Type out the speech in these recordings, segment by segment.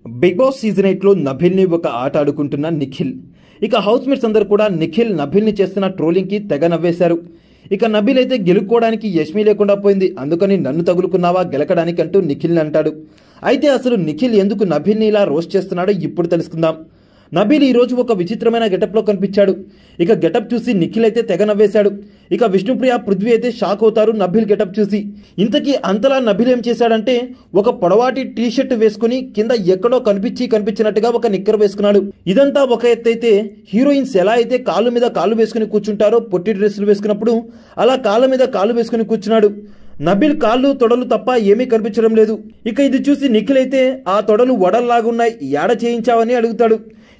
Big boss season 8లో నభిల్ని ఒక ఆట ఆడుకుంటున్న నిఖిల్. ఇక హౌస్ మేట్స్ అందరూ కూడా నిఖిల్ నభిల్ని చేస్తున్న ట్రోలింగ్కి తెగ నవ్వేశారు. ఇక నభిల్ అయితే గెలుక్కోవడానికి యష్మి లేకుండా పోయింది, అందుకని నన్ను తగులుకున్నావా గెలకడానికి అంటూ నిఖిల్ని అంటాడు. అయితే అసలు నిఖిల్ ఎందుకు నభిల్ని ఇలా రోస్ట్ చేస్తున్నాడో ఇప్పుడు తెలుసుకుందాం. నభిల్ ఈ రోజు ఒక విచిత్రమైన గెటప్లో కనిపించాడు. ఇక గెటప్ చూసి నిఖిల్ అయితే తెగ నవ్వేశాడు. ఇక విష్ణుప్రియ, పృథ్వీ అయితే షాక్ అవుతారు నభిల్ గెటప్ చూసి. ఇంతకీ అంతలా నభిల్ ఏం చేశాడంటే ఒక పొడవాటి టీ షర్ట్ వేసుకుని కింద ఎక్కడో కనిపించినట్టుగా ఒక నిక్కర్ వేసుకున్నాడు. ఇదంతా ఒక ఎత్తైతే హీరోయిన్స్ ఎలా అయితే కాళ్ళు మీద కాళ్ళు వేసుకుని కూర్చుంటారో పొట్టి డ్రెస్సులు వేసుకున్నప్పుడు అలా కాళ్ళ మీద కాళ్ళు వేసుకుని కూర్చున్నాడు. నభిల్ కాళ్ళు తొడలు తప్ప ఏమీ కనిపించడం లేదు. ఇక ఇది చూసి నిఖిల్ అయితే ఆ తొడలు వడల్లాగున్నాయి, ఏడ చేయించావని అడుగుతాడు.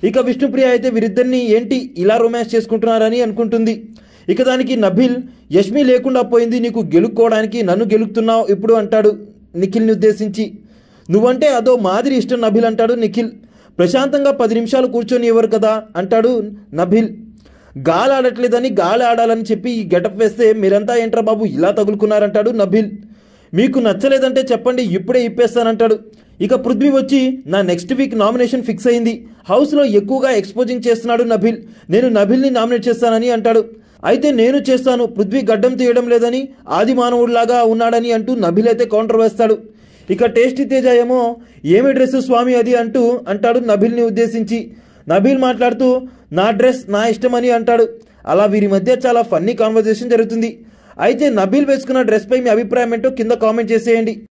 ఇక విష్ణుప్రియ అయితే వీరిద్దరిని ఏంటి ఇలా రొమాన్స్ చేసుకుంటున్నారని అనుకుంటుంది. ఇక దానికి నభిల్, యష్మి లేకుండా పోయింది, నీకు గెలుక్కోవడానికి నన్ను గెలుకుతున్నావు ఇప్పుడు అంటాడు నిఖిల్ని ఉద్దేశించి. నువ్వంటే అదో మాదిరి ఇష్టం నభిల్ అంటాడు నిఖిల్. ప్రశాంతంగా 10 నిమిషాలు కూర్చొని ఎవరు కదా అంటాడు నభిల్. గాలి ఆడట్లేదని గాలి ఆడాలని చెప్పి ఈ గెటప్ వేస్తే మీరంతా ఏంట్రా బాబు ఇలా తగులుకున్నారంటాడు నభిల్. మీకు నచ్చలేదంటే చెప్పండి, ఇప్పుడే ఇప్పేస్తానంటాడు. ఇక పృథ్వీ వచ్చి నా నెక్స్ట్ వీక్ నామినేషన్ ఫిక్స్ అయింది, హౌస్లో ఎక్కువగా ఎక్స్పోజింగ్ చేస్తున్నాడు నభిల్, నేను నభిల్ని నామినేట్ చేస్తానని అంటాడు. అయితే నేను చేస్తాను, పృథ్వీ గడ్డం తీయడం లేదని ఆది మానవుడిలాగా ఉన్నాడని అంటూ నభిల్ అయితే కౌంటర్ వేస్తాడు. ఇక టేస్టీ తేజ ఏమో ఏమి డ్రెస్ స్వామి అది అంటాడు నభిల్ని ఉద్దేశించి. నభిల్ మాట్లాడుతూ నా డ్రెస్ నా ఇష్టం అని అంటాడు. అలా వీరి మధ్య చాలా ఫన్నీ కాన్వర్జేషన్ జరుగుతుంది. అయితే నభిల్ వేసుకున్న డ్రెస్ పై మీ అభిప్రాయం ఏంటో కింద కామెంట్ చేసేయండి.